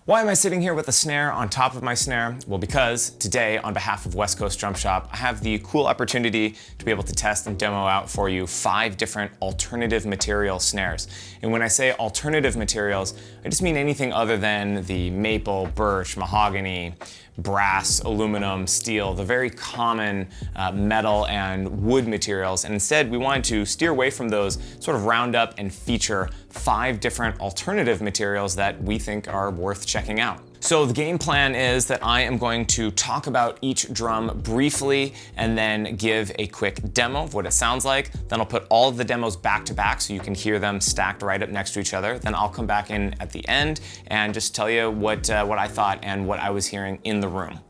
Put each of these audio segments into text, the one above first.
Why am I sitting here with a snare on top of my snare? Well, because today, on behalf of West Coast Drum Shop, I have the cool opportunity to be able to test and demo out for you 5 different alternative material snares. And when I say alternative materials, I just mean anything other than the maple, birch, mahogany, brass, aluminum, steel, the very common metal and wood materials. And instead, we wanted to steer away from those, sort of round up and feature 5 different alternative materials that we think are worth checking out. So the game plan is that I am going to talk about each drum briefly and then give a quick demo of what it sounds like. Then I'll put all of the demos back to back so you can hear them stacked right up next to each other. Then I'll come back in at the end and just tell you what I thought and what I was hearing in the room.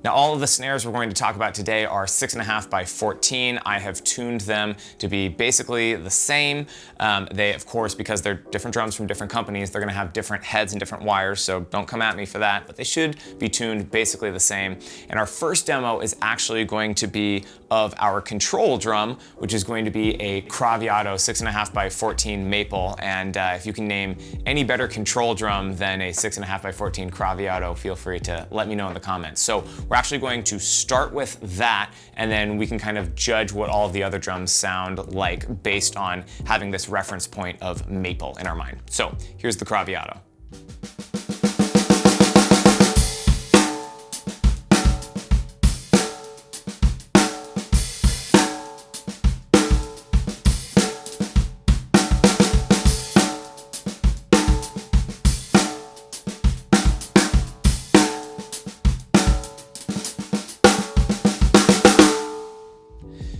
Now, all of the snares we're going to talk about today are 6.5 by 14. I have tuned them to be basically the same. They, of course, because they're different drums from different companies, they're gonna have different heads and different wires, so don't come at me for that, but they should be tuned basically the same. And our first demo is actually going to be of our control drum, which is going to be a Craviotto 6.5 by 14 maple. And if you can name any better control drum than a 6.5 by 14 Craviotto, feel free to let me know in the comments. So we're actually going to start with that, and then we can kind of judge what all of the other drums sound like based on having this reference point of maple in our mind. So here's the Craviotto.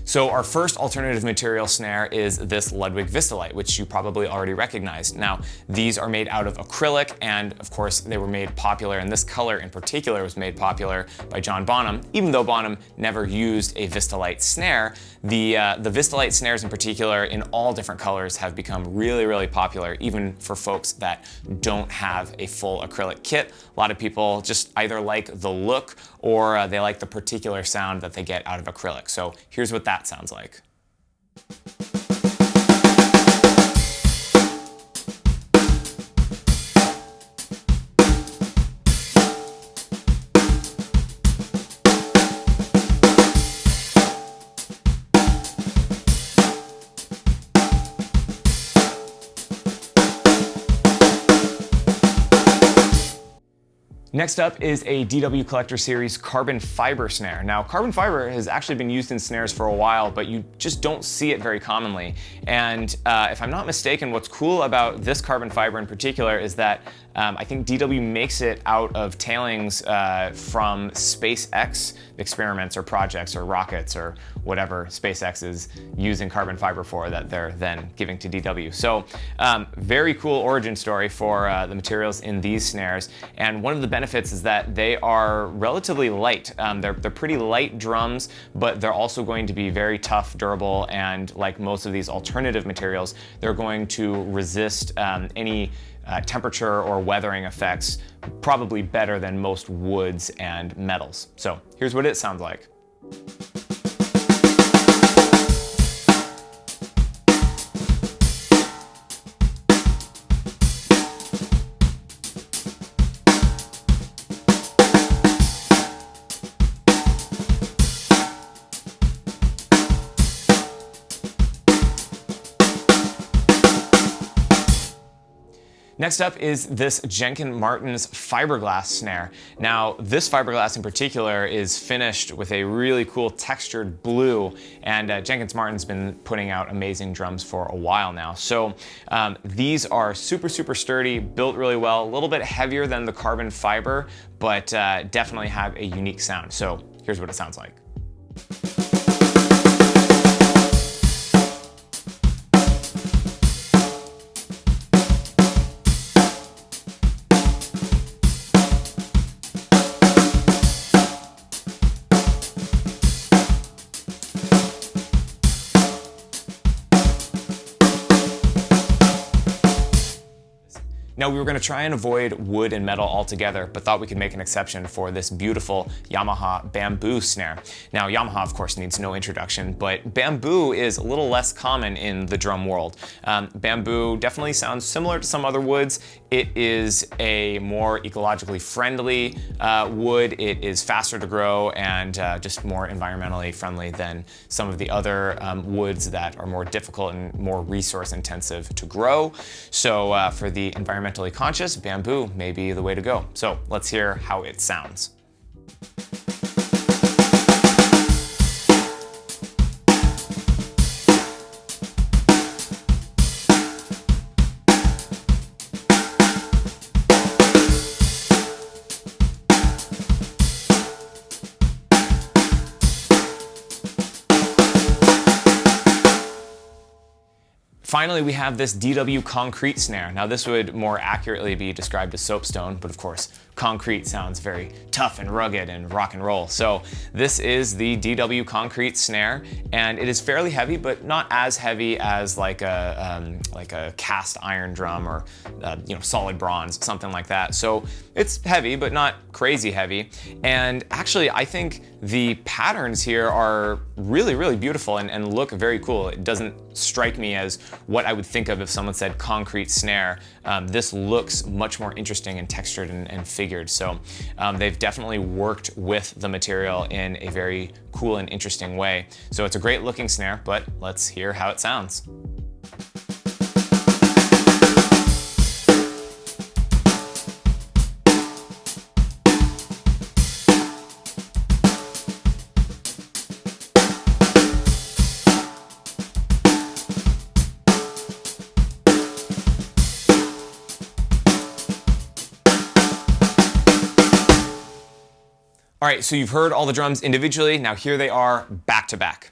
So our first alternative material snare is this Ludwig Vistalite, which you probably already recognized. Now, these are made out of acrylic, and of course they were made popular, and this color in particular was made popular by John Bonham. Even though Bonham never used a Vistalite snare, the Vistalite snares in particular in all different colors have become really, really popular, even for folks that don't have a full acrylic kit. A lot of people just either like the look or they like the particular sound that they get out of acrylic. So here's what that sounds like. Next up is a DW Collector Series carbon fiber snare. Now, carbon fiber has actually been used in snares for a while, but you just don't see it very commonly. And if I'm not mistaken, what's cool about this carbon fiber in particular is that I think DW makes it out of tailings from SpaceX experiments or projects or rockets or whatever SpaceX is using carbon fiber for that they're then giving to DW. So very cool origin story for the materials in these snares. And one of the benefits is that they are relatively light. They're pretty light drums, but they're also going to be very tough, durable, and like most of these alternative materials, they're going to resist any temperature or weathering effects probably better than most woods and metals. So here's what it sounds like. Next up is this Jenkins-Martin's Fiberglass snare. Now, this fiberglass in particular is finished with a really cool textured blue, and Jenkins-Martin's been putting out amazing drums for a while now. So these are super, super sturdy, built really well, a little bit heavier than the carbon fiber, but definitely have a unique sound. So here's what it sounds like. Now, we were going to try and avoid wood and metal altogether, but thought we could make an exception for this beautiful Yamaha Bamboo snare. Now, Yamaha, of course, needs no introduction, but bamboo is a little less common in the drum world. Bamboo definitely sounds similar to some other woods. it is a more ecologically friendly wood. It is faster to grow and just more environmentally friendly than some of the other woods that are more difficult and more resource intensive to grow. So for the environmentally conscious, bamboo may be the way to go. So let's hear how it sounds. Finally, we have this DW concrete snare. Now this would more accurately be described as soapstone, but of course, concrete sounds very tough and rugged and rock and roll. So this is the DW concrete snare, and it is fairly heavy, but not as heavy as like a cast iron drum or solid bronze, something like that. So it's heavy, but not crazy heavy. And actually, I think the patterns here are really, really beautiful and look very cool. It doesn't strike me as what I would think of if someone said concrete snare. This looks much more interesting and textured and figured. So they've definitely worked with the material in a very cool and interesting way. So it's a great looking snare, but let's hear how it sounds. All right, so you've heard all the drums individually. Now here they are back to back.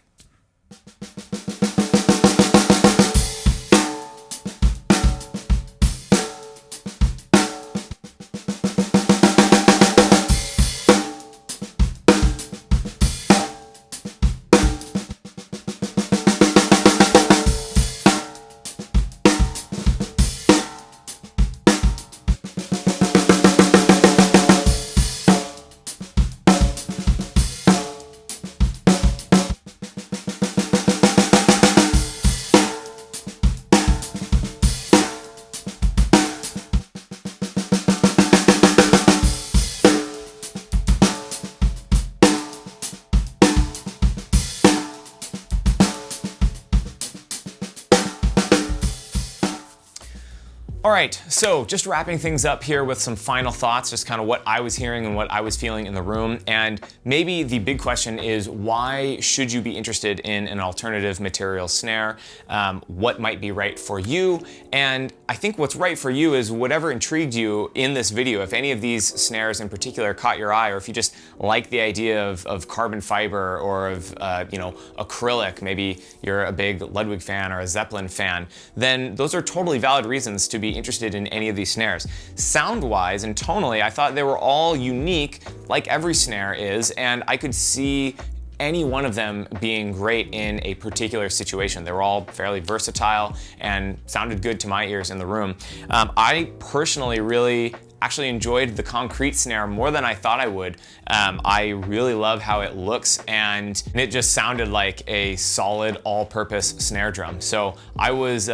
All right, so just wrapping things up here with some final thoughts, just kind of what I was hearing and what I was feeling in the room. And maybe the big question is, why should you be interested in an alternative material snare? What might be right for you? And I think what's right for you is whatever intrigued you in this video. If any of these snares in particular caught your eye, or if you just like the idea of carbon fiber or of acrylic, maybe you're a big Ludwig fan or a Zeppelin fan, then those are totally valid reasons to be interested in any of these snares. Sound-wise and tonally, I thought they were all unique, like every snare is, and I could see any one of them being great in a particular situation. They were all fairly versatile and sounded good to my ears in the room. I personally really actually enjoyed the concrete snare more than I thought I would. I really love how it looks, and it just sounded like a solid all-purpose snare drum. So I was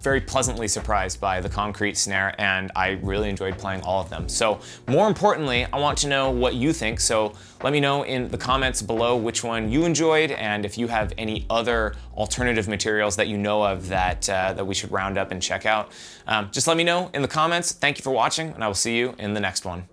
very pleasantly surprised by the concrete snare, and I really enjoyed playing all of them. So more importantly, I want to know what you think. So let me know in the comments below which one you enjoyed, and if you have any other alternative materials that you know of that, that we should round up and check out. Just let me know in the comments. Thank you for watching, and I will see you in the next one.